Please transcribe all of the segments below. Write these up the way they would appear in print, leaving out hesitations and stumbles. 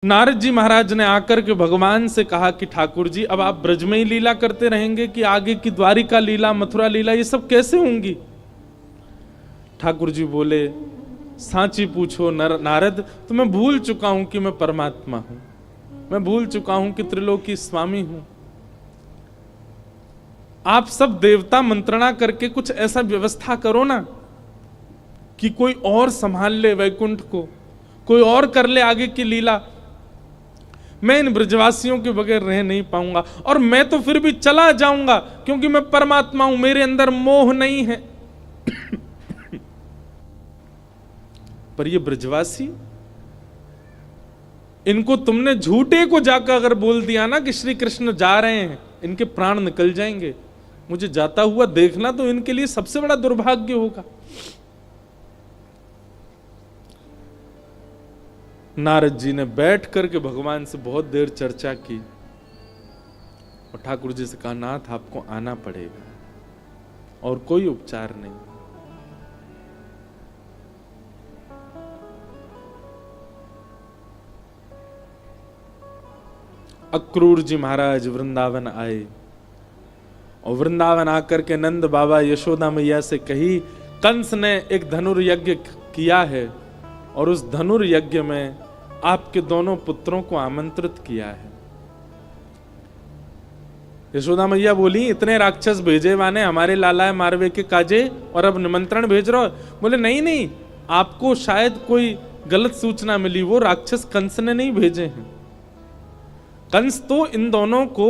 नारद जी महाराज ने आकर के भगवान से कहा कि ठाकुर जी अब आप ब्रज में ही लीला करते रहेंगे कि आगे की द्वारिका लीला, मथुरा लीला ये सब कैसे होंगी? ठाकुर जी बोले, सांची पूछो नारद, तो मैं भूल चुका हूं कि मैं परमात्मा हूं, मैं भूल चुका हूं कि त्रिलोकी स्वामी हूं। आप सब देवता मंत्रणा करके कुछ ऐसा व्यवस्था करो ना कि कोई और संभाल ले वैकुंठ को, कोई और कर ले आगे की लीला। मैं इन ब्रजवासियों के बगैर रह नहीं पाऊंगा, और मैं तो फिर भी चला जाऊंगा क्योंकि मैं परमात्मा हूं, मेरे अंदर मोह नहीं है। पर ये ब्रजवासी, इनको तुमने झूठे को जाकर अगर बोल दिया ना कि श्री कृष्ण जा रहे हैं, इनके प्राण निकल जाएंगे। मुझे जाता हुआ देखना तो इनके लिए सबसे बड़ा दुर्भाग्य होगा। नारद जी ने बैठ करके भगवान से बहुत देर चर्चा की और ठाकुर जी से कहा, नाथ आपको आना पड़ेगा और कोई उपचार नहीं। अक्रूर जी महाराज वृंदावन आए और वृंदावन आकर के नंद बाबा यशोदा मैया से कही, कंस ने एक धनुर्यज्ञ किया है और उस धनुर्यज्ञ में आपके दोनों पुत्रों को आमंत्रित किया है। यशोदा मैया बोली, इतने राक्षस भेजे वाने हमारे लाला मारवे के काजे और अब निमंत्रण भेज रहे हो? बोले नहीं नहीं, आपको शायद कोई गलत सूचना मिली, वो राक्षस कंस ने नहीं भेजे हैं। कंस तो इन दोनों को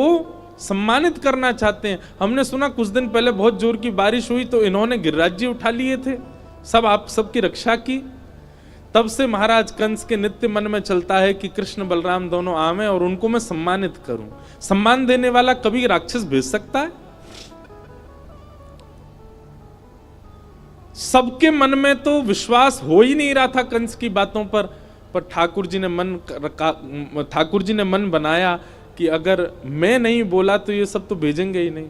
सम्मानित करना चाहते हैं। हमने सुना कुछ दिन पहले बहुत जोर की बारिश हुई तो इन्होंने गिरिराज्य उठा लिए थे, सब आप सबकी रक्षा की। तब से महाराज कंस के नित्य मन में चलता है कि कृष्ण बलराम दोनों आवे और उनको मैं सम्मानित करूं। सम्मान देने वाला कभी राक्षस भेज सकता है? सबके मन में तो विश्वास हो ही नहीं रहा था कंस की बातों पर ठाकुर जी ने मन बनाया कि अगर मैं नहीं बोला तो ये सब तो भेजेंगे ही नहीं।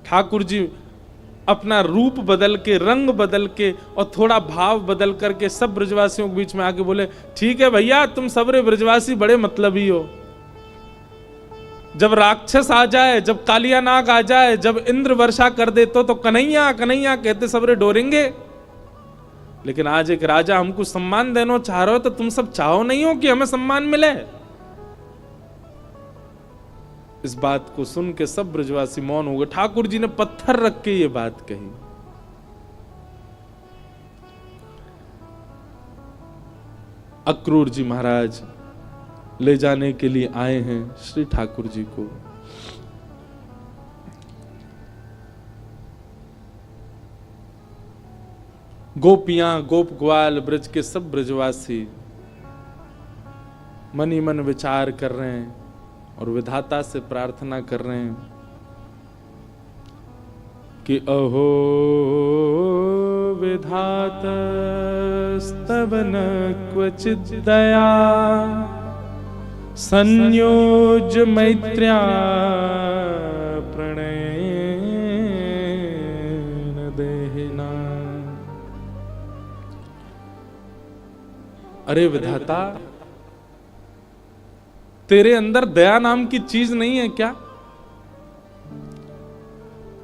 ठाकुर जी अपना रूप बदल के, रंग बदल के और थोड़ा भाव बदल करके सब ब्रजवासियों के बीच में आके बोले, ठीक है भैया, तुम सबरे ब्रजवासी बड़े मतलबी हो। जब राक्षस आ जाए, जब कालिया नाग आ जाए, जब इंद्र वर्षा कर दे तो कन्हैया कन्हैया कहते सबरे डोरेंगे। लेकिन आज एक राजा हमको सम्मान देना चाह रहे हो तो तुम सब चाहो नहीं हो कि हमें सम्मान मिले? इस बात को सुन के सब ब्रजवासी मौन हो गए। ठाकुर जी ने पत्थर रख के ये बात कही। अक्रूर जी महाराज ले जाने के लिए आए हैं श्री ठाकुर जी को। गोपियां, गोप ग्वाल, ब्रज के सब ब्रजवासी मन ही मन विचार कर रहे हैं और विधाता से प्रार्थना कर रहे हैं कि अहो विधातस्तवन क्वचित् दया संयोज मैत्र्या प्रणयेन देहिना। अरे विधाता, तेरे अंदर दया नाम की चीज नहीं है क्या?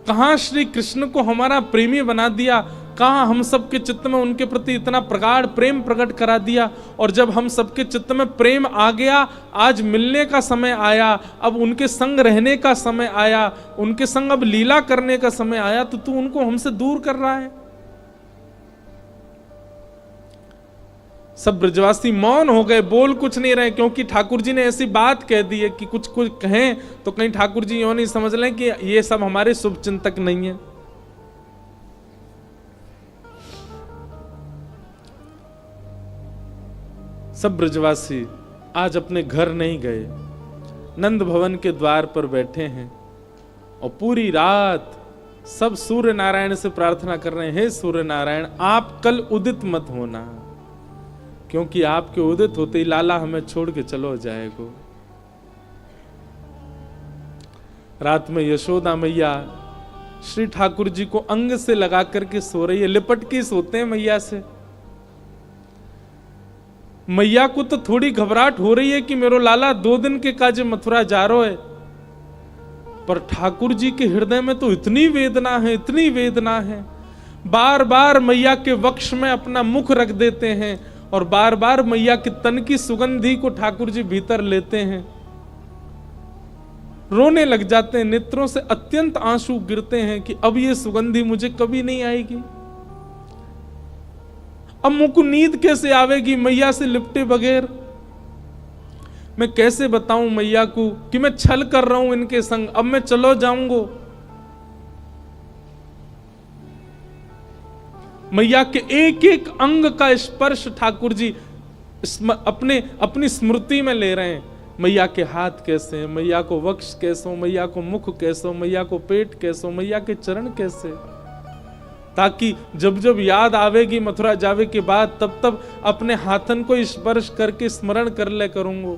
कहां श्री कृष्ण को हमारा प्रेमी बना दिया, कहां हम सबके चित्त में उनके प्रति इतना प्रगाढ़ प्रेम प्रकट करा दिया। और जब हम सबके चित्त में प्रेम आ गया, आज मिलने का समय आया, अब उनके संग रहने का समय आया, उनके संग अब लीला करने का समय आया, तो तू उनको हमसे दूर कर रहा है। सब ब्रजवासी मौन हो गए, बोल कुछ नहीं रहे, क्योंकि ठाकुर जी ने ऐसी बात कह दी है कि कुछ कहें तो कहीं ठाकुर जी यूं नहीं समझ लें कि ये सब हमारे शुभ चिंतक नहीं है। सब ब्रजवासी आज अपने घर नहीं गए, नंद भवन के द्वार पर बैठे हैं और पूरी रात सब सूर्य नारायण से प्रार्थना कर रहे हैं, हे सूर्य नारायण, आप कल उदित मत होना, क्योंकि आपके उदित होते ही लाला हमें छोड़ के चलो जाएगो। रात में यशोदा मैया श्री ठाकुर जी को अंग से लगा करके सो रही है, लिपट के सोते हैं मैया से। मैया को तो थोड़ी घबराहट हो रही है कि मेरो लाला 2 दिन के काजे मथुरा जा रहा है, पर ठाकुर जी के हृदय में तो इतनी वेदना है, इतनी वेदना है। बार बार मैया के वक्ष में अपना मुख रख देते हैं और बार बार मैया के तन की सुगंधी को ठाकुर जी भीतर लेते हैं, रोने लग जाते हैं, नेत्रों से अत्यंत आंसू गिरते हैं कि अब ये सुगंधी मुझे कभी नहीं आएगी। अब मुझको नींद कैसे आवेगी मैया से लिपटे बगैर? मैं कैसे बताऊं मैया को कि मैं छल कर रहा हूं इनके संग, अब मैं चलो जाऊंगा। मैया के एक एक अंग का स्पर्श ठाकुर जी अपनी स्मृति में ले रहे हैं। मैया के हाथ कैसे हैं, मैया को वक्ष कैसो, मैया को मुख कैसो, मैया को पेट कैसो, मैया के चरण कैसे, ताकि जब जब याद आवेगी मथुरा जावे के बाद तब तब अपने हाथन को स्पर्श करके स्मरण कर ले करूंगा।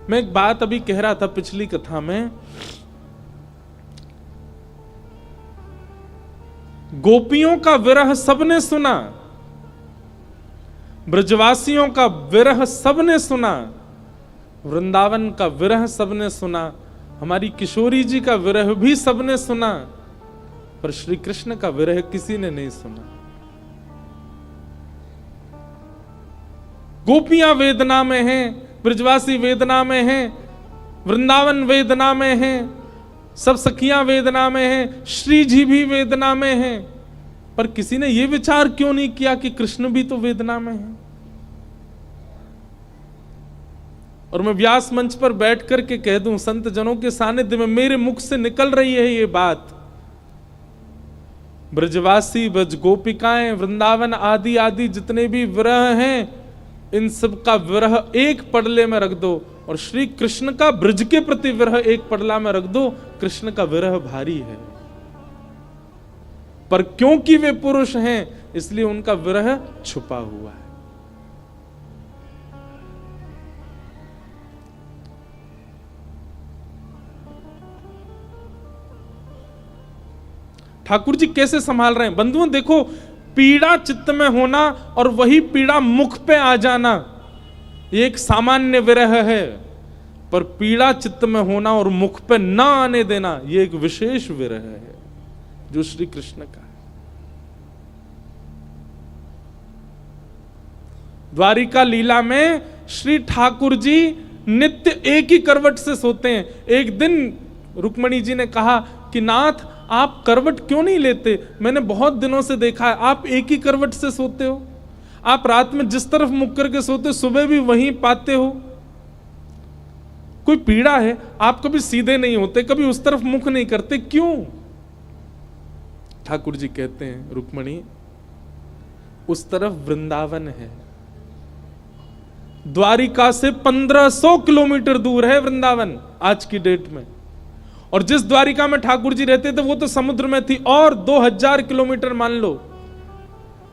मैं एक बात अभी कह रहा था पिछली कथा में, गोपियों का विरह सबने सुना, ब्रजवासियों का विरह सबने सुना, वृंदावन का विरह सबने सुना, हमारी किशोरी जी का विरह भी सबने सुना, पर श्री कृष्ण का विरह किसी ने नहीं सुना। गोपियां वेदना में हैं, ब्रजवासी वेदना में हैं, वृंदावन वेदना में हैं, सब सखियां वेदना में हैं, श्री जी भी वेदना में हैं, पर किसी ने यह विचार क्यों नहीं किया कि कृष्ण भी तो वेदना में है? और मैं व्यास मंच पर बैठ करके कह दूं, संत जनों के सानिध्य में मेरे मुख से निकल रही है ये बात, ब्रजवासी, ब्रज गोपिकाएं, वृंदावन आदि आदि जितने भी विरह हैं, इन सब का विरह एक पडले में रख दो और श्री कृष्ण का ब्रज के प्रति विरह एक पडला में रख दो। कृष्ण का विरह भारी है, पर क्योंकि वे पुरुष हैं इसलिए उनका विरह छुपा हुआ है। ठाकुर जी कैसे संभाल रहे हैं बंधुओं, देखो, पीड़ा चित्त में होना और वही पीड़ा मुख पे आ जाना ये एक सामान्य विरह है, पर पीड़ा चित्त में होना और मुख पे ना आने देना ये एक विशेष विरह है जो श्री कृष्ण का है। द्वारिका लीला में श्री ठाकुर जी नित्य एक ही करवट से सोते हैं। एक दिन रुक्मणी जी ने कहा कि नाथ आप करवट क्यों नहीं लेते, मैंने बहुत दिनों से देखा है आप एक ही करवट से सोते हो, आप रात में जिस तरफ मुख करके सोते सुबह भी वहीं पाते हो, कोई पीड़ा है? आप कभी सीधे नहीं होते, कभी उस तरफ मुख नहीं करते, क्यों? ठाकुर जी कहते हैं, रुक्मणी उस तरफ वृंदावन है, द्वारिका से 1500 किलोमीटर दूर है वृंदावन आज की डेट में, और जिस द्वारिका में ठाकुर जी रहते थे वो तो समुद्र में थी, और 2000 किलोमीटर मान लो।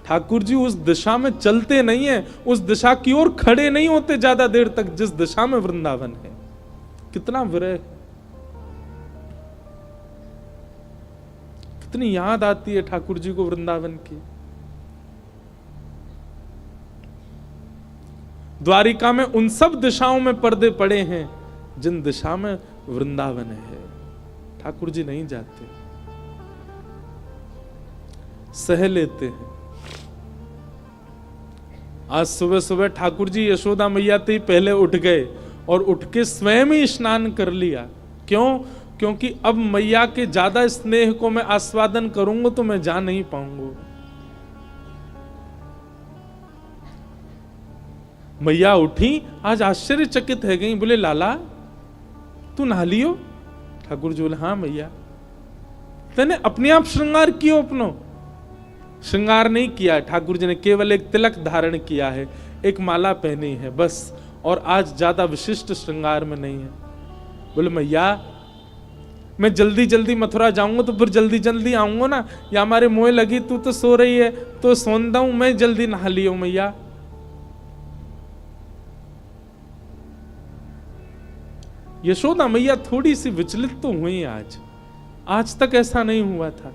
ठाकुर जी उस दिशा में चलते नहीं है, उस दिशा की ओर खड़े नहीं होते ज्यादा देर तक जिस दिशा में वृंदावन है। कितना विरह, कितनी याद आती है ठाकुर जी को वृंदावन की। द्वारिका में उन सब दिशाओं में पर्दे पड़े हैं जिन दिशा में वृंदावन है। ठाकुर जी नहीं जाते, सह लेते हैं। आज सुबह सुबह ठाकुर जी यशोदा मैया ते ही पहले उठ गए और उठ के स्वयं ही स्नान कर लिया। क्यों? क्योंकि अब मैया के ज्यादा स्नेह को मैं आस्वादन करूंगा तो मैं जा नहीं पाऊंगा। मैया उठी, आज आश्चर्यचकित है गई, बोले लाला तू नहा लियो? ठाकुर जी बोले हाँ मैया। तेने अपने आप श्रृंगार कियो? अपनो श्रृंगार नहीं किया ठाकुर जी ने, केवल एक तिलक धारण किया है, एक माला पहनी है बस, और आज ज्यादा विशिष्ट श्रृंगार में नहीं है। बोले मैया मैं जल्दी जल्दी मथुरा जाऊंगा तो फिर जल्दी जल्दी आऊंगा ना, या हमारे मोह लगी, तू तो सो रही है तो सोंदा हूं, मैं जल्दी नहा लियो मैया। यशोदा मैया थोड़ी सी विचलित तो हुई आज तक ऐसा नहीं हुआ था।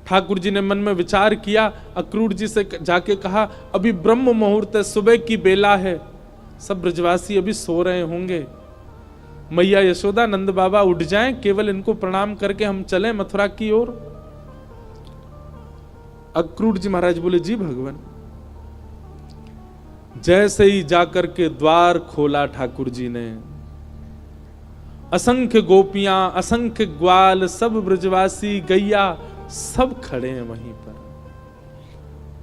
ठाकुर जी ने मन में विचार किया, अक्रूर जी से जाके कहा, अभी ब्रह्म मुहूर्त है, सुबह की बेला है, सब ब्रजवासी अभी सो रहे होंगे, मैया यशोदा नंद बाबा उठ जाएं, केवल इनको प्रणाम करके हम चलें मथुरा की ओर। अक्रूर जी महाराज बोले, जी भगवान। जैसे ही जाकर के द्वार खोला ठाकुर जी ने, असंख्य गोपियां, असंख्य ग्वाल, सब ब्रजवासी, गैया, सब खड़े हैं वहीं पर।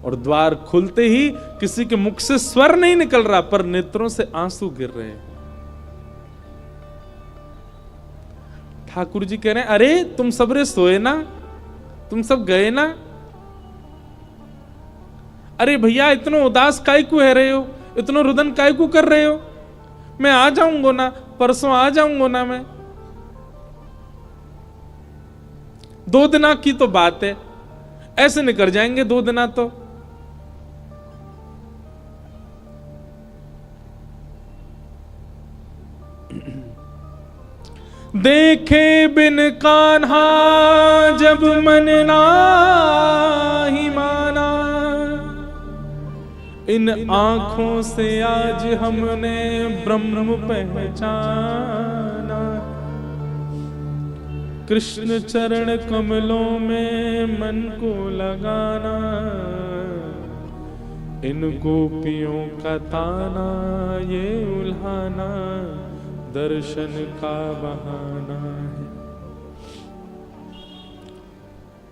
और द्वार खुलते ही किसी के मुख से स्वर नहीं निकल रहा, पर नेत्रों से आंसू गिर रहे हैं। ठाकुर जी कह रहे हैं, अरे तुम सबरे सोए ना, तुम सब गए ना? अरे भैया इतना उदास काय को है रहे हो, इतना रुदन काय को कर रहे हो? मैं आ जाऊंगा ना, परसों आ जाऊंगा ना मैं। 2 दिना की तो बात है, ऐसे निकल जाएंगे 2 दिना तो। देखे बिन कान्हा जब मन नाही माना, इन आंखों से आज हमने ब्रह्म पहचाना। कृष्ण चरण कमलों में मन को लगाना, इन गोपियों का ताना ये उल्हाना, दर्शन का बहाना है।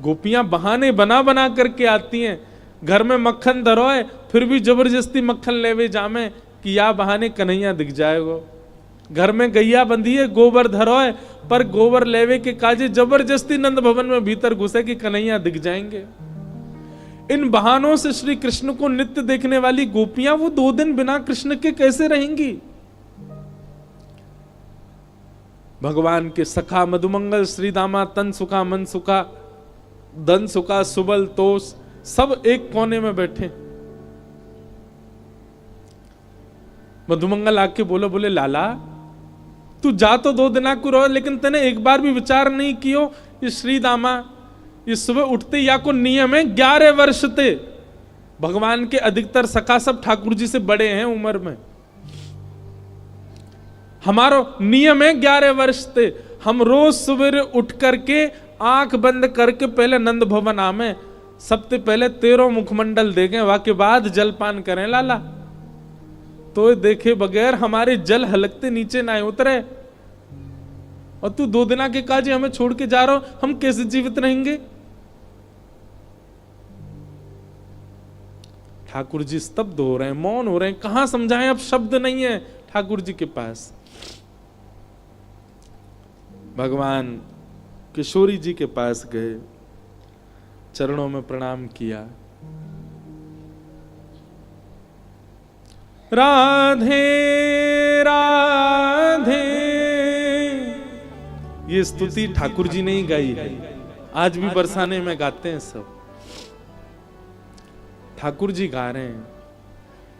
गोपियां बहाने बना बना करके आती हैं। घर में मक्खन धरोए फिर भी जबरदस्ती मक्खन लेवे जामे कि या बहाने कन्हैया दिख जाएगो। घर में गैया बंधी है, गोबर धरोए, पर गोबर लेवे के काजे जबरदस्ती नंद भवन में भीतर घुसे कि कन्हैया दिख जाएंगे। इन बहानों से श्री कृष्ण को नित्य देखने वाली गोपियां वो 2 दिन बिना कृष्ण के कैसे रहेंगी? भगवान के सखा मधुमंगल, श्री दामा, तन सुखा, मन सुखा, धन सुखा, सुबल, तोष, सब एक कोने में बैठे। मधुमंगल आके बोले लाला तू जा तो 2 दिना को रहो, लेकिन तने एक बार भी विचार नहीं कियो ये श्री दामा ये सुबह उठते या को नियम है 11 वर्ष ते। भगवान के अधिकतर सखा सब ठाकुर जी से बड़े हैं उम्र में। हमारो नियम है 11 वर्ष ते। हम रोज सवेरे उठ करके आंख बंद करके पहले नंद भवन आमे, सबसे पहले 13 मुखमंडल देखें, वाके बाद जलपान करें लाला। तो देखे बगैर हमारे जल हलकते नीचे ना उतरे। और तू 2 दिना के काजे हमें छोड़ के जा रहा हो, हम कैसे जीवित रहेंगे? ठाकुर जी स्तब्ध हो रहे हैं, मौन हो रहे हैं, कहां समझाएं, अब शब्द नहीं है ठाकुर जी के पास। भगवान किशोरी जी के पास गए, चरणों में प्रणाम किया। राधे राधे, ये स्तुति ठाकुर जी ने ही गाई है, आज भी बरसाने में गाते हैं सब। ठाकुर जी गा रहे हैं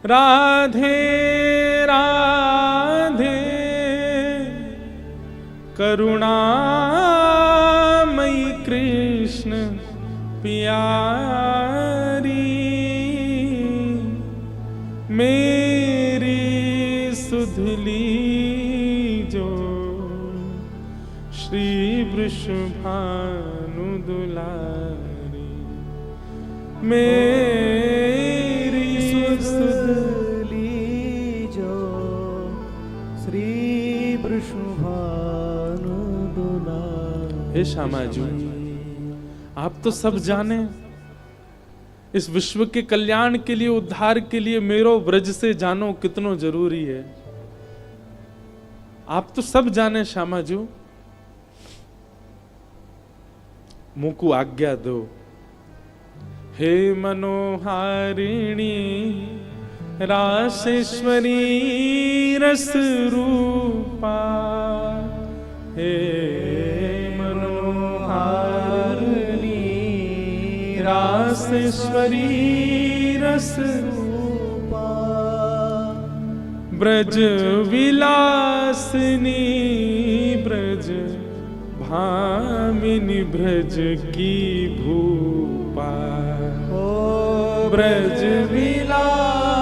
राधे राधे करुणामयी कृष्ण प्यारी, मेरी सुधली जो श्री वृषभानु दुलारी, मेरी सुधली जो श्री वृषभानु दुलारी। हे श्यामा जी, आप तो सब जाने, इस विश्व के कल्याण के लिए, उद्धार के लिए मेरो ब्रज से जानो कितनो जरूरी है। आप तो सब जाने श्यामा जी, मुझको आज्ञा दो। हे मनोहारिणी रासेश्वरी रस रूपा, हे रासेश्वरी रस रूपा, ब्रज विलासिनी ब्रज भामिनी ब्रज की भूपा, ब्रज विलासिनी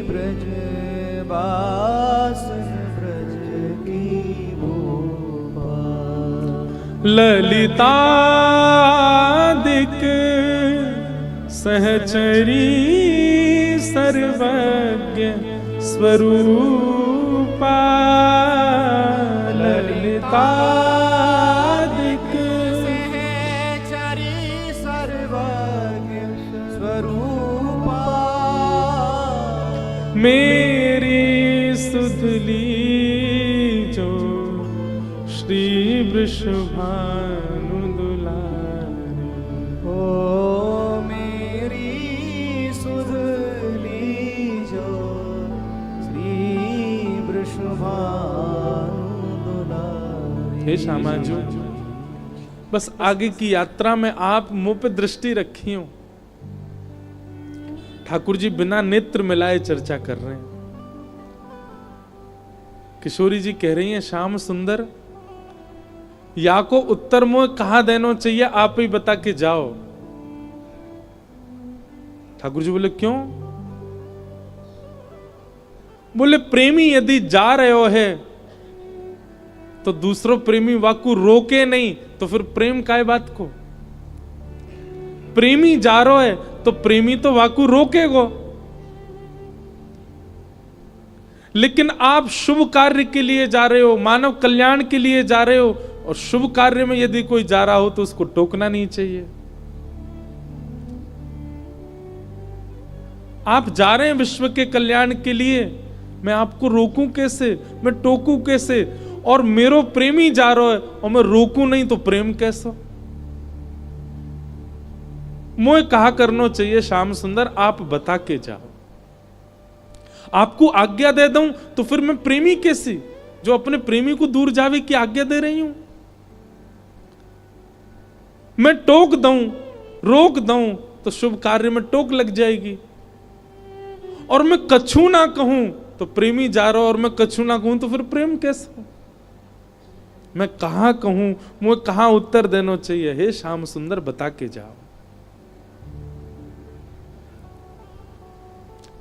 ब्रज बासन ब्रज की भूपा। ललितादिक सहचरी सर्वज्ञ स्वरूपा, ललितादिक सहचरी सर्वज्ञ स्वरूपा। मेरी सुधली जो श्री वृषभानु दुलारी, ओ मेरी सुधली जो श्री वृषभानु दुलारी। हे श्यामाजू, बस आगे की यात्रा में आप मुंह पे दृष्टि रखी हो। ठाकुर जी बिना नेत्र मिलाए चर्चा कर रहे हैं। किशोरी जी कह रही हैं, श्याम सुंदर या को उत्तर मुंह कहां देना चाहिए, आप ही बता के जाओ। ठाकुर जी बोले क्यों? बोले प्रेमी यदि जा रहे हो है तो दूसरों प्रेमी वाकु रोके नहीं, तो फिर प्रेम काय बात को? प्रेमी जा रहा है तो प्रेमी तो वाकु रोकेगो। लेकिन आप शुभ कार्य के लिए जा रहे हो, मानव कल्याण के लिए जा रहे हो, और शुभ कार्य में यदि कोई जा रहा हो तो उसको टोकना नहीं चाहिए। आप जा रहे हैं विश्व के कल्याण के लिए, मैं आपको रोकूं कैसे, मैं टोकूं कैसे? और मेरो प्रेमी जा रहा है और मैं रोकूं नहीं तो प्रेम कैसा? मुझे कहा करना चाहिए श्याम सुंदर, आप बता के जाओ। आपको आज्ञा दे दूं तो फिर मैं प्रेमी कैसी, जो अपने प्रेमी को दूर जावे की आज्ञा दे रही हूं? मैं टोक दूं, रोक दूं तो शुभ कार्य में टोक लग जाएगी। और मैं कछु ना कहूं तो प्रेमी जा रहा और मैं कछु ना कहूं तो फिर प्रेम कैसा? मैं कहां कहूं, मुझे कहां उत्तर देना चाहिए? हे श्याम सुंदर बता के जाओ।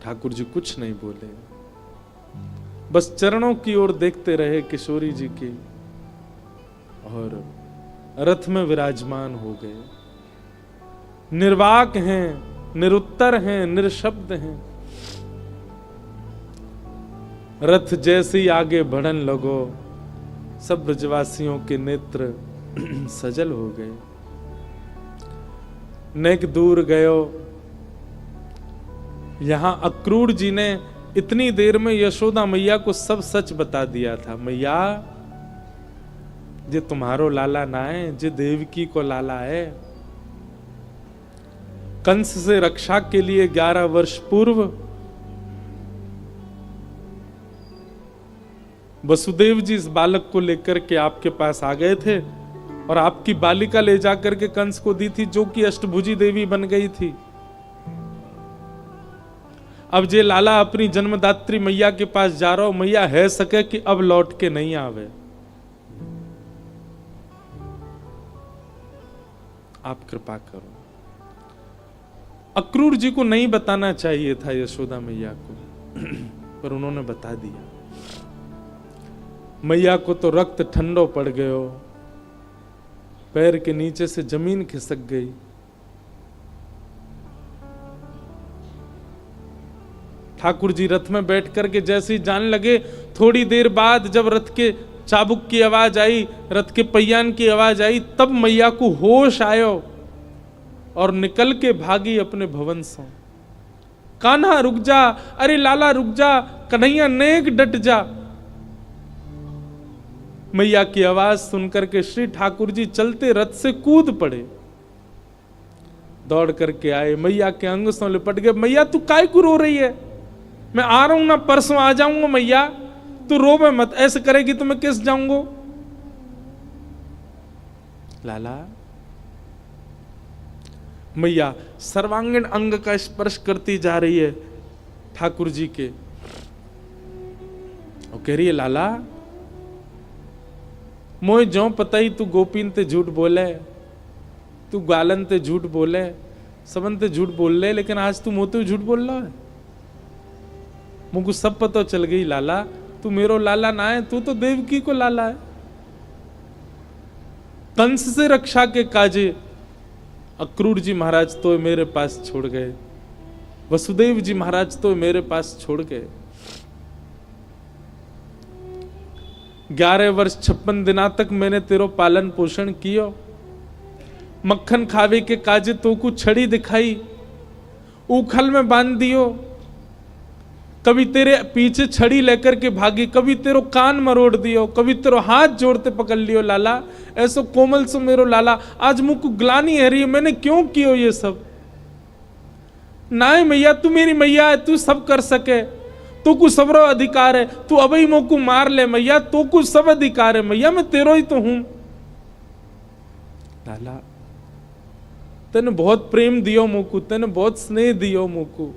ठाकुर जी कुछ नहीं बोले, बस चरणों की ओर देखते रहे किशोरी जी की, और रथ में विराजमान हो गए। निर्वाक हैं, निरुत्तर हैं, निरशब्द हैं। रथ जैसे ही आगे बढ़न लगो, सब ब्रजवासियों के नेत्र सजल हो गए। नेक दूर गयो। यहां अक्रूर जी ने इतनी देर में यशोदा मैया को सब सच बता दिया था। मैया, जे तुम्हारो लाला ना है, जे देवकी को लाला है। कंस से रक्षा के लिए 11 वर्ष पूर्व वसुदेव जी इस बालक को लेकर के आपके पास आ गए थे, और आपकी बालिका ले जाकर के कंस को दी थी, जो कि अष्टभुजी देवी बन गई थी। अब जे लाला अपनी जन्मदात्री मैया के पास जा रहा हो, मैया है सके कि अब लौट के नहीं आवे। आप कृपा करो। अक्रूर जी को नहीं बताना चाहिए था यशोदा मैया को, पर उन्होंने बता दिया। मैया को तो रक्त ठंडो पड़ गयो, पैर के नीचे से जमीन खिसक गई। ठाकुर जी रथ में बैठ करके जैसे ही जाने लगे, थोड़ी देर बाद जब रथ के चाबुक की आवाज आई, रथ के पहियान की आवाज आई, तब मैया को होश आयो और निकल के भागी अपने भवन से। कान्हा रुक जा, अरे लाला रुक जा, कन्हैया नेक डट जा। मैया की आवाज सुनकर के श्री ठाकुर जी चलते रथ से कूद पड़े, दौड़ करके आए, मैया के अंग से लिपट गए। मैया तू काय को रो रही है? मैं आ रहा हूं ना, परसों आ जाऊंगा। मैया तू रोवे मत, ऐसे करेगी तो मैं किस जाऊंगा? लाला, मैया सर्वांगीण अंग का स्पर्श करती जा रही है ठाकुर जी के, और कह रही है लाला मोए ज्यों पता ही तू गोपीन ते झूठ बोले, तू गालन ते झूठ बोले, सबन ते झूठ बोल ले, लेकिन आज तू मोते झूठ बोल रहा है। मुझको सब पता चल गई लाला, तू मेरो लाला ना है, तू तो देवकी को लाला है। कंस से रक्षा के काजे अक्रूर जी महाराज तो मेरे पास छोड़ गए, वसुदेव जी महाराज तो मेरे पास छोड़ गए। 11 वर्ष 56 दिना तक मैंने तेरो पालन पोषण कियो, मक्खन खावे के काजे तो को छड़ी दिखाई, उखल में बांध दियो, कभी तेरे पीछे छड़ी लेकर के भागी, कभी तेरो कान मरोड़ दियो, कभी तेरो हाथ जोड़ते पकड़ लियो लाला, ऐसो कोमल सो मेरो लाला। आज मुझको ग्लानी है रही, मैंने क्यों कियो ये सब? नाय मैया, तू मेरी मैया है, तू सब कर सके, तू को सबरो अधिकार है, तू अबई मोको मार ले मैया, तू को सब अधिकार है मैया, मैं तेरो ही तो हूं। लाला तेने बहुत प्रेम दियो मोको, तेने बहुत स्नेह दियो मोको,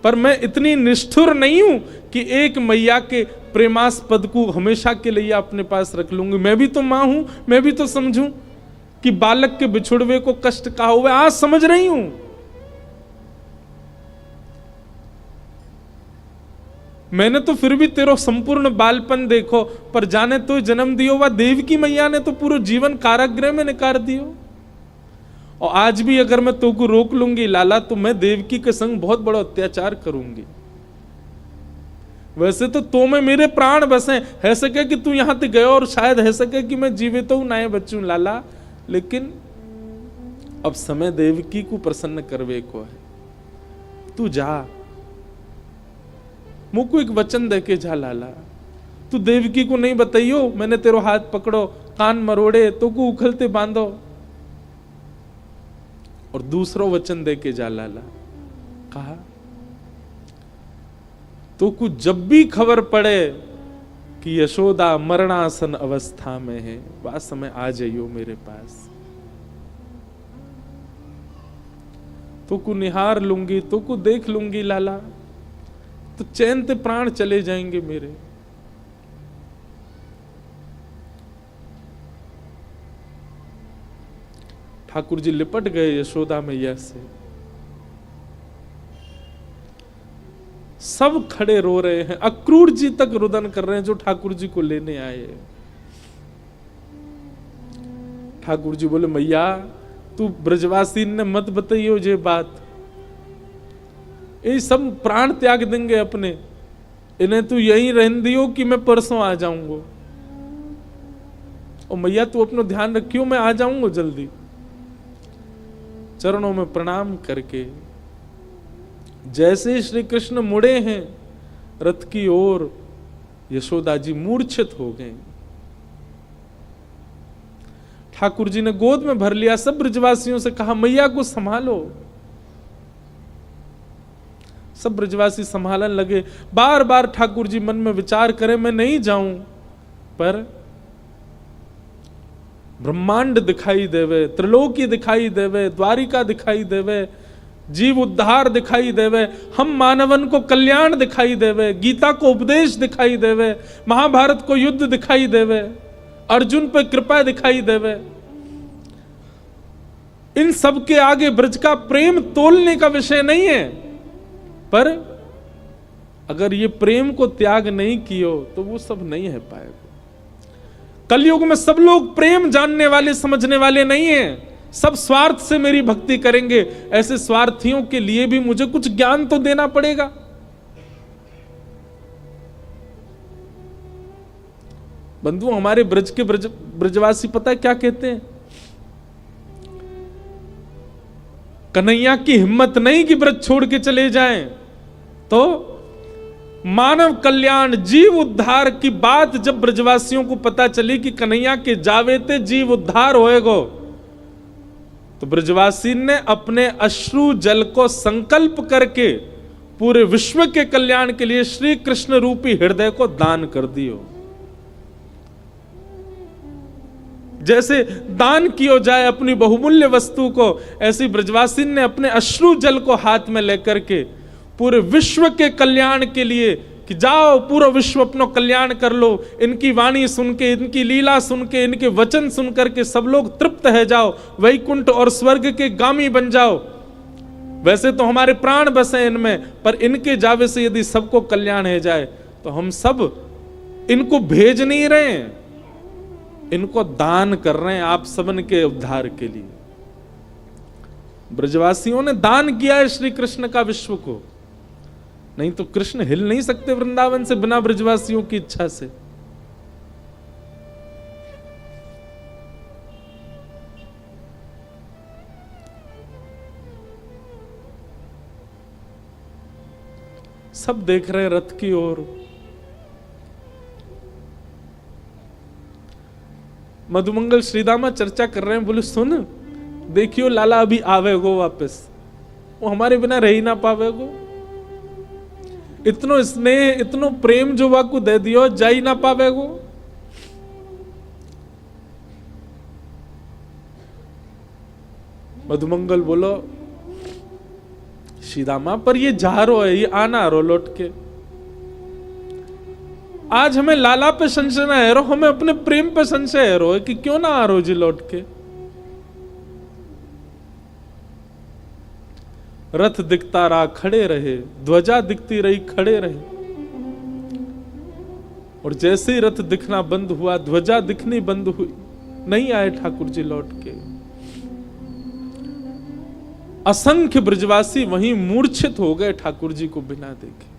पर मैं इतनी निष्ठुर नहीं हूं कि एक मैया के प्रेमास्पद को हमेशा के लिए अपने पास रख लूंगी। मैं भी तो मां हूं, मैं भी तो समझूं कि बालक के बिछुड़वे को कष्ट कहा हुआ, आज समझ रही हूं। मैंने तो फिर भी तेरो संपूर्ण बालपन देखो, पर जाने तो जन्म दियो वा देवकी मैया ने तो पूरा जीवन कारागृह में निकाल दियो। और आज भी अगर मैं तो को रोक लूंगी लाला, तो मैं देवकी के संग बहुत बड़ा अत्याचार करूंगी। वैसे तो में मेरे प्राण बसे, है सके कि तू यहां तक गयो और शायद है सके कि मैं जीवित हूं ना बचूं लाला, लेकिन अब समय देवकी को प्रसन्न करवे को है। तू जा, मुझको एक वचन देके जा लाला, तू देवकी को नहीं बताइयो मैंने तेरो हाथ पकड़ो, कान मरोड़े, तो को उखलते बांधो, और दूसरो वचन देके जा लाला। कहा तो कुछ जब भी खबर पड़े कि यशोदा मरणासन अवस्था में है, वह समय आ जाइयो मेरे पास, तो को निहार लूंगी, तो को देख लूंगी लाला, तो चैन ते प्राण चले जाएंगे मेरे। ठाकुर जी लिपट गए यशोदा मैया से, सब खड़े रो रहे हैं, अक्रूर जी तक रुदन कर रहे हैं जो ठाकुर जी को लेने आए। ठाकुर जी बोले मैया तू ब्रजवासी ने मत बताइयो ये बात, ये सब प्राण त्याग देंगे अपने, इन्हें तू यहीं रहने दियो कि मैं परसों आ जाऊंगा। और मैया तू अपना ध्यान रखियो, मैं आ जाऊंगा जल्दी। चरणों में प्रणाम करके जैसे श्री कृष्ण मुड़े हैं रथ की ओर, यशोदा जी मूर्छित हो गए। ठाकुर जी ने गोद में भर लिया, सब ब्रजवासियों से कहा मैया को संभालो। सब ब्रजवासी संभालने लगे। बार बार ठाकुर जी मन में विचार करें मैं नहीं जाऊं, पर ब्रह्मांड दिखाई देवे, त्रिलोकी दिखाई देवे, द्वारिका दिखाई देवे, जीव उद्धार दिखाई देवे, हम मानवन को कल्याण दिखाई देवे, गीता को उपदेश दिखाई देवे, महाभारत को युद्ध दिखाई देवे, अर्जुन पे कृपा दिखाई देवे। इन सब के आगे ब्रज का प्रेम तोलने का विषय नहीं है, पर अगर ये प्रेम को त्याग नहीं कियो तो वो सब नहीं है पाएगा। कलयुग में सब लोग प्रेम जानने वाले समझने वाले नहीं हैं, सब स्वार्थ से मेरी भक्ति करेंगे। ऐसे स्वार्थियों के लिए भी मुझे कुछ ज्ञान तो देना पड़ेगा। बंधु हमारे ब्रज के ब्रजवासी पता है क्या कहते हैं? कन्हैया की हिम्मत नहीं कि ब्रज छोड़ के चले जाएं, तो मानव कल्याण जीव उद्धार की बात जब ब्रजवासियों को पता चली कि कन्हैया के जावेते जीव उद्धार होएगो, तो ब्रजवासी ने अपने अश्रु जल को संकल्प करके पूरे विश्व के कल्याण के लिए श्री कृष्ण रूपी हृदय को दान कर दियो। जैसे दान किया जाए अपनी बहुमूल्य वस्तु को, ऐसी ब्रजवासी ने अपने अश्रु जल को हाथ में लेकर के पूरे विश्व के कल्याण के लिए कि जाओ पूरा विश्व अपना कल्याण कर लो, इनकी वाणी सुन के, इनकी लीला सुन के, इनके वचन सुन करके सब लोग तृप्त है जाओ, वैकुंठ और स्वर्ग के गामी बन जाओ। वैसे तो हमारे प्राण बसे इनमें, पर इनके जावे से यदि सबको कल्याण है जाए तो हम सब इनको भेज नहीं रहे हैं, इनको दान कर रहे हैं आप सबन के उद्धार के लिए। ब्रजवासियों ने दान किया है श्री कृष्ण का विश्व को, नहीं तो कृष्ण हिल नहीं सकते वृंदावन से बिना ब्रजवासियों की इच्छा से। सब देख रहे हैं रथ की ओर। मधुमंगल श्रीदामा चर्चा कर रहे हैं, बोले सुन देखियो लाला अभी आवेगो वापस, वो हमारे बिना रह ही ना पावेगो। इतनो स्नेह इतनो प्रेम जो वाकू दे दियो, जा ही ना पावेगो। मधुमंगल बोलो श्रीदामा पर ये जा रो है, ये आना रो लौट के। आज हमें लाला पे संशय ना है रो, हमें अपने प्रेम पे संशय है रो कि क्यों ना आ रो जी लौट के। रथ दिखता रहा खड़े रहे, ध्वजा दिखती रही खड़े रहे, और जैसे ही रथ दिखना बंद हुआ, ध्वजा दिखनी बंद हुई, नहीं आए ठाकुर जी लौट के। असंख्य ब्रजवासी वहीं मूर्छित हो गए ठाकुर जी को बिना देखे।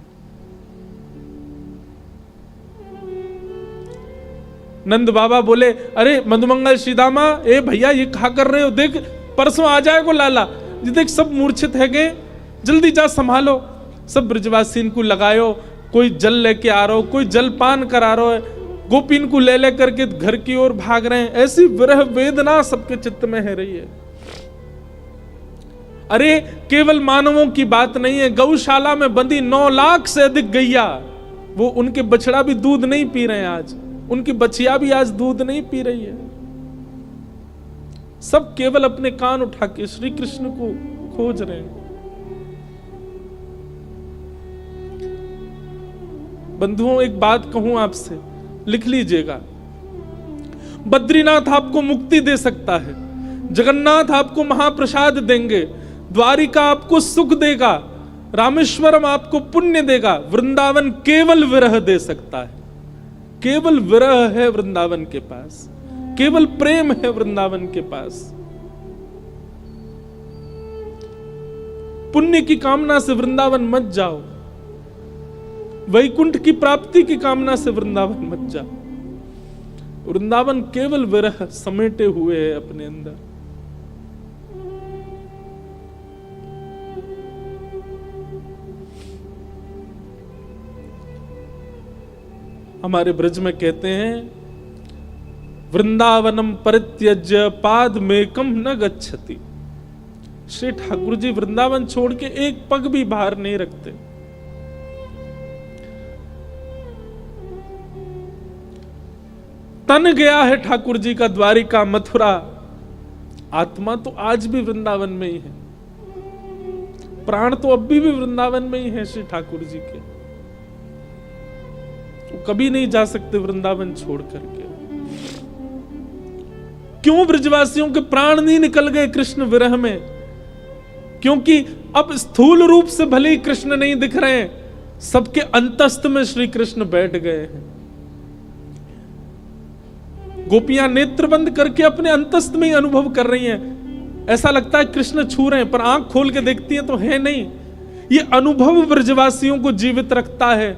नंद बाबा बोले अरे मधुमंगल श्रीदामा, ए भैया ये कहा कर रहे हो, देख परसों आ जाएगा लाला, ये देख सब मूर्छित है गए, जल्दी जा संभालो। सब ब्रजवासी इनको लगायो, कोई जल लेके आ रहा हो, कोई जल पान करा रहा है, गोपी इनको ले ले करके घर की ओर भाग रहे हैं। ऐसी विरह वेदना सबके चित्त में है रही है। अरे केवल मानवों की बात नहीं है, गौशाला में बंदी 9 लाख से अधिक गैया, वो उनके बछड़ा भी दूध नहीं पी रहे हैं आज, उनकी बछिया भी आज दूध नहीं पी रही है। सब केवल अपने कान उठा के श्री कृष्ण को खोज रहे हैं। बंधुओं एक बात कहूं आपसे, लिख लीजिएगा, बद्रीनाथ आपको मुक्ति दे सकता है, जगन्नाथ आपको महाप्रसाद देंगे, द्वारिका आपको सुख देगा, रामेश्वरम आपको पुण्य देगा, वृंदावन केवल विरह दे सकता है। केवल विरह है वृंदावन के पास, केवल प्रेम है वृंदावन के पास। पुण्य की कामना से वृंदावन मत जाओ, वैकुंठ की प्राप्ति की कामना से वृंदावन मत जाओ। वृंदावन केवल विरह समेटे हुए है अपने अंदर। हमारे ब्रज में कहते हैं, वृंदावनम परित्यज्य पाद मेकम न गच्छति। श्री ठाकुर जी वृंदावन छोड़ के एक पग भी बाहर नहीं रखते। तन गया है ठाकुर जी का द्वारिका मथुरा, आत्मा तो आज भी वृंदावन में ही है, प्राण तो अब भी वृंदावन में ही है श्री ठाकुर जी के। वो कभी नहीं जा सकते वृंदावन छोड़ करके। क्यों ब्रजवासियों के प्राण नहीं निकल गए कृष्ण विरह में? क्योंकि अब स्थूल रूप से भले ही कृष्ण नहीं दिख रहे हैं, सबके अंतस्थ में श्री कृष्ण बैठ गए हैं। गोपियां नेत्र बंद करके अपने अंतस्थ में ही अनुभव कर रही हैं। ऐसा लगता है कृष्ण छू रहे हैं, पर आंख खोल के देखती हैं तो है नहीं। ये अनुभव ब्रजवासियों को जीवित रखता है।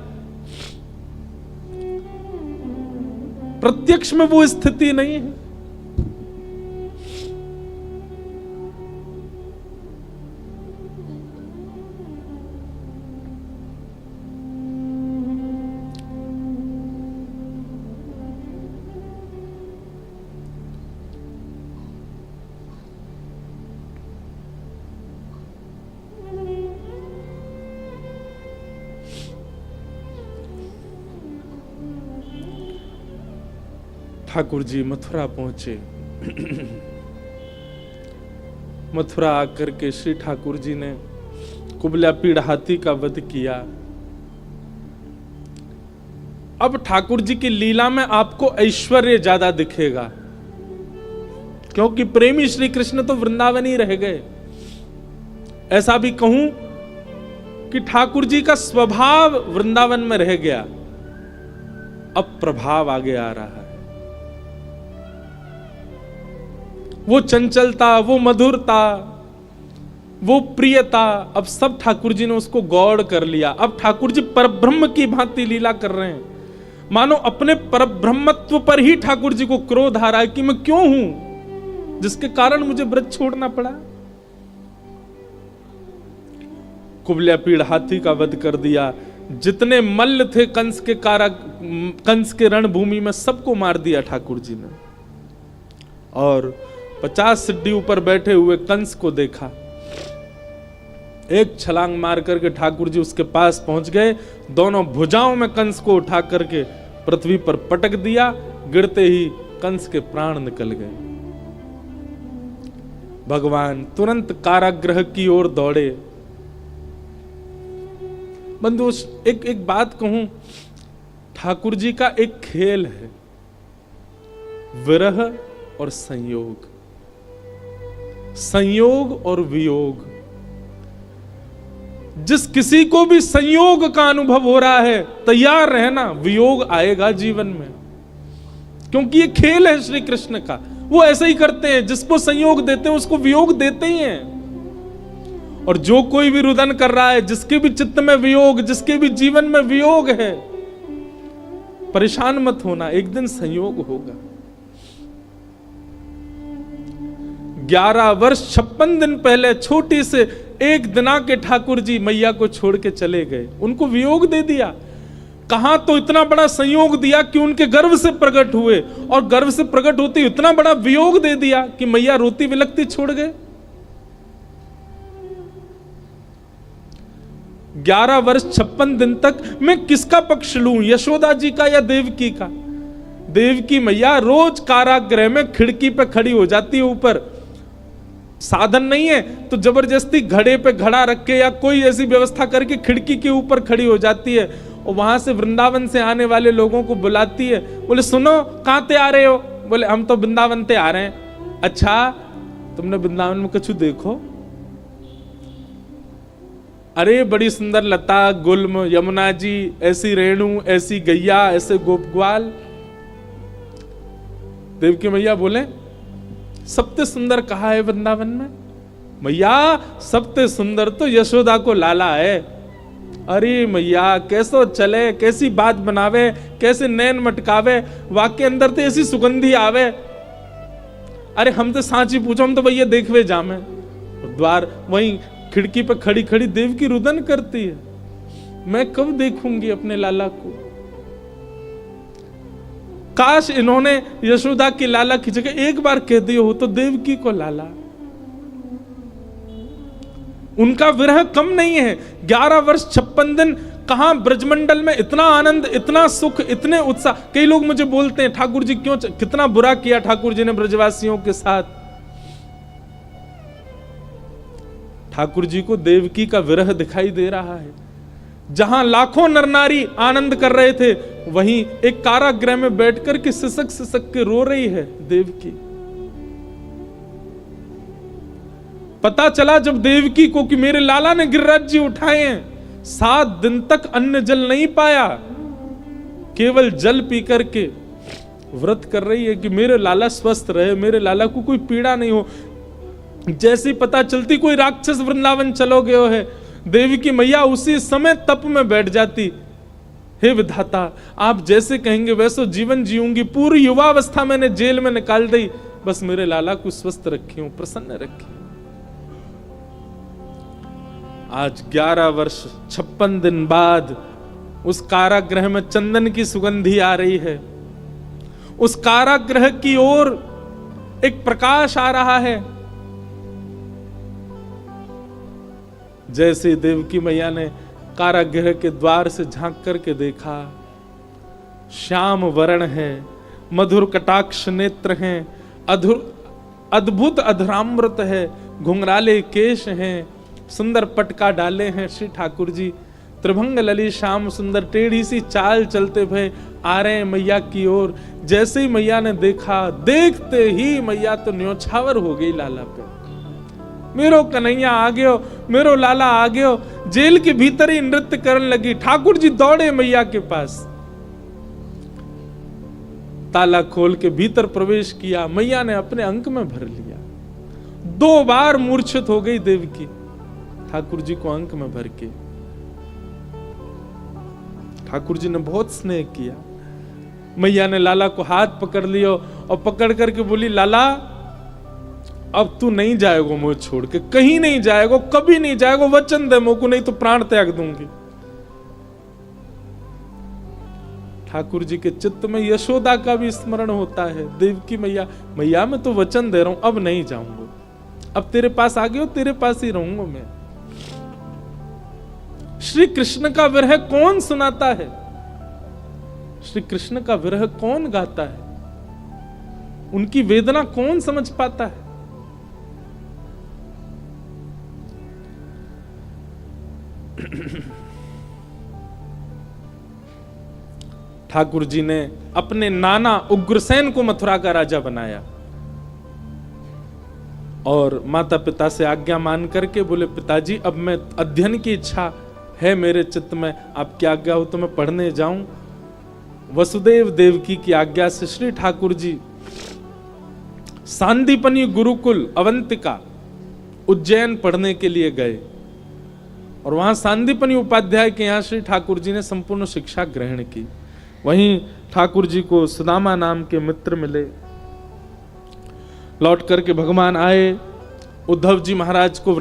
प्रत्यक्ष में वो स्थिति नहीं है। ठाकुर जी मथुरा पहुंचे। मथुरा आकर के श्री ठाकुर जी ने कुबला पीड़ हाथी का वध किया। अब ठाकुर जी की लीला में आपको ऐश्वर्य ज्यादा दिखेगा, क्योंकि प्रेमी श्री कृष्ण तो वृंदावन ही रह गए। ऐसा भी कहूं कि ठाकुर जी का स्वभाव वृंदावन में रह गया, अब प्रभाव आगे आ रहा है। वो चंचलता, वो मधुरता, वो प्रियता, अब सब ठाकुर जी ने उसको गौड़ कर लिया। अब ठाकुर जी परब्रह्म की भांति लीला कर रहे हैं, मानो अपने परब्रह्मत्व पर ही ठाकुर जी को क्रोध आ रहा है कि मैं क्यों हूं जिसके कारण मुझे ब्रज छोड़ना पड़ा। कुबल्या पीड़ हाथी का वध कर दिया, जितने मल्ल थे कंस के रणभूमि में सबको मार दिया ठाकुर जी ने। और 50 सिड्डी ऊपर बैठे हुए कंस को देखा, एक छलांग मार करके ठाकुर जी उसके पास पहुंच गए, दोनों भुजाओं में कंस को उठा करके पृथ्वी पर पटक दिया, गिरते ही कंस के प्राण निकल गए। भगवान तुरंत कारागृह की ओर दौड़े। बंधु एक बात कहूं, ठाकुर जी का एक खेल है, विरह और संयोग, संयोग और वियोग। जिस किसी को भी संयोग का अनुभव हो रहा है, तैयार रहना, वियोग आएगा जीवन में, क्योंकि ये खेल है श्री कृष्ण का। वो ऐसे ही करते हैं, जिसको संयोग देते हैं उसको वियोग देते ही हैं। और जो कोई भी रुदन कर रहा है, जिसके भी चित्त में वियोग, जिसके भी जीवन में वियोग है, परेशान मत होना, एक दिन संयोग होगा। 11 वर्ष 56 दिन पहले छोटी से एक दिना के ठाकुर जी मैया को छोड़ के चले गए, उनको वियोग दे दिया। कहां तो इतना बड़ा संयोग दिया कि उनके गर्भ से प्रकट हुए, और गर्भ से प्रकट होते इतना बड़ा वियोग दे दिया कि मैया रोती विलखती छोड़ गए। 11 वर्ष 56 दिन तक मैं किसका पक्ष लूं, यशोदा जी का या देवकी का? देवकी मैया रोज कारागृह में खिड़की पे खड़ी हो जाती है, ऊपर साधन नहीं है तो जबरदस्ती घड़े पे घड़ा रख के या कोई ऐसी व्यवस्था करके खिड़की के ऊपर खड़ी हो जाती है, और वहां से वृंदावन से आने वाले लोगों को बुलाती है। बोले सुनो, कहां ते आ रहे हो? बोले हम तो वृंदावन ते आ रहे हैं। अच्छा, तुमने वृंदावन में कुछ देखो? अरे बड़ी सुंदर लता गुल्म, यमुना जी, ऐसी रेणु, ऐसी गैया, ऐसे गोप ग्वाल। देवकी मैया बोले सबसे सुंदर कहा है वृंदावन में? मैया सबसे सुंदर तो यशोदा को लाला है। अरे मैया कैसो चले, कैसी बात बनावे, कैसे नैन मटकावे, वाक्य अंदर तो ऐसी सुगंधी आवे। अरे हम तो सांची पूछो, हम तो भैया देखवे जामे। द्वार वहीं खिड़की पे खड़ी खड़ी देवकी रुदन करती है, मैं कब देखूंगी अपने लाला को? काश इन्होंने यशोदा की लाला की जगह एक बार कह दिया हो तो देवकी को लाला। उनका विरह कम नहीं है। 11 वर्ष 56 दिन कहां ब्रजमंडल में इतना आनंद, इतना सुख, इतने उत्साह। कई लोग मुझे बोलते हैं ठाकुर जी क्यों, कितना बुरा किया ठाकुर जी ने ब्रजवासियों के साथ। ठाकुर जी को देवकी का विरह दिखाई दे रहा है। जहां लाखों नर नारी आनंद कर रहे थे, वहीं एक कारागृह में बैठकर के सिसक सिसक के रो रही है देवकी। पता चला जब देवकी को कि मेरे लाला ने गिरिराज जी उठाए हैं, 7 दिन तक अन्न जल नहीं पाया, केवल जल पी करके व्रत कर रही है कि मेरे लाला स्वस्थ रहे, मेरे लाला को कोई पीड़ा नहीं हो। जैसी पता चलती कोई राक्षस वृंदावन चलो गयो है, देवी की मैया उसी समय तप में बैठ जाती। हे विधाता, आप जैसे कहेंगे वैसो जीवन जीऊंगी, पूरी युवावस्था मैंने जेल में निकाल दी, बस मेरे लाला को स्वस्थ रखी हूं, प्रसन्न रखी। आज 11 वर्ष 56 दिन बाद उस कारागृह में चंदन की सुगंधी आ रही है। उस कारागृह की ओर एक प्रकाश आ रहा है। जैसे देवकी मैया ने कारागृह के द्वार से झांक करके देखा, श्याम वर्ण है, मधुर कटाक्ष नेत्र हैं, अद्भुत अधरामृत है, घुंघराले केश हैं, सुंदर पटका डाले हैं श्री ठाकुर जी, त्रिभंग लली श्याम सुंदर टेढ़ी सी चाल चलते भय आ रहे हैं मैया की ओर। जैसे ही मैया ने देखा, देखते ही मैया तो न्योछावर हो गई लाला पे। मेरो कन्हैया आ गयो, मेरो लाला आ गयो। जेल के भीतर ही नृत्य करने लगी। ठाकुर जी दौड़े मैया के पास, ताला खोल के भीतर प्रवेश किया। मैया ने अपने अंक में भर लिया। 2 बार मूर्छित हो गई देवकी, ठाकुर जी को अंक में भर के। ठाकुर जी ने बहुत स्नेह किया। मैया ने लाला को हाथ पकड़ लिया और पकड़ करके बोली, लाला अब तू नहीं जाएगो मुझे छोड़ के, कहीं नहीं जाएगो, कभी नहीं जाएगो, वचन दे मुझको, नहीं तो प्राण त्याग दूंगी। ठाकुर जी के चित्त में यशोदा का भी स्मरण होता है। देवकी मैया, मैया मैं तो वचन दे रहा हूं, अब नहीं जाऊंगा, अब तेरे पास आ गया, तेरे पास ही रहूंगा मैं। श्री कृष्ण का विरह कौन सुनाता है? श्री कृष्ण का विरह कौन गाता है? उनकी वेदना कौन समझ पाता है? ठाकुर जी ने अपने नाना उग्रसेन को मथुरा का राजा बनाया और माता पिता से आज्ञा मान करके बोले, पिताजी अब मैं अध्ययन की इच्छा है मेरे चित्त में, आपकी आज्ञा हो तो मैं पढ़ने जाऊं। वसुदेव देवकी की आज्ञा से श्री ठाकुर जी सांदीपनी गुरुकुल अवंतिका उज्जैन पढ़ने के लिए गए और वहां सांदीपनी उपाध्याय के यहां श्री ठाकुर जी ने संपूर्ण शिक्षा ग्रहण की। वहीं ठाकुर जी को सुदामा नाम के मित्र मिले। लौट करके भगवान आए, उद्धव जी महाराज को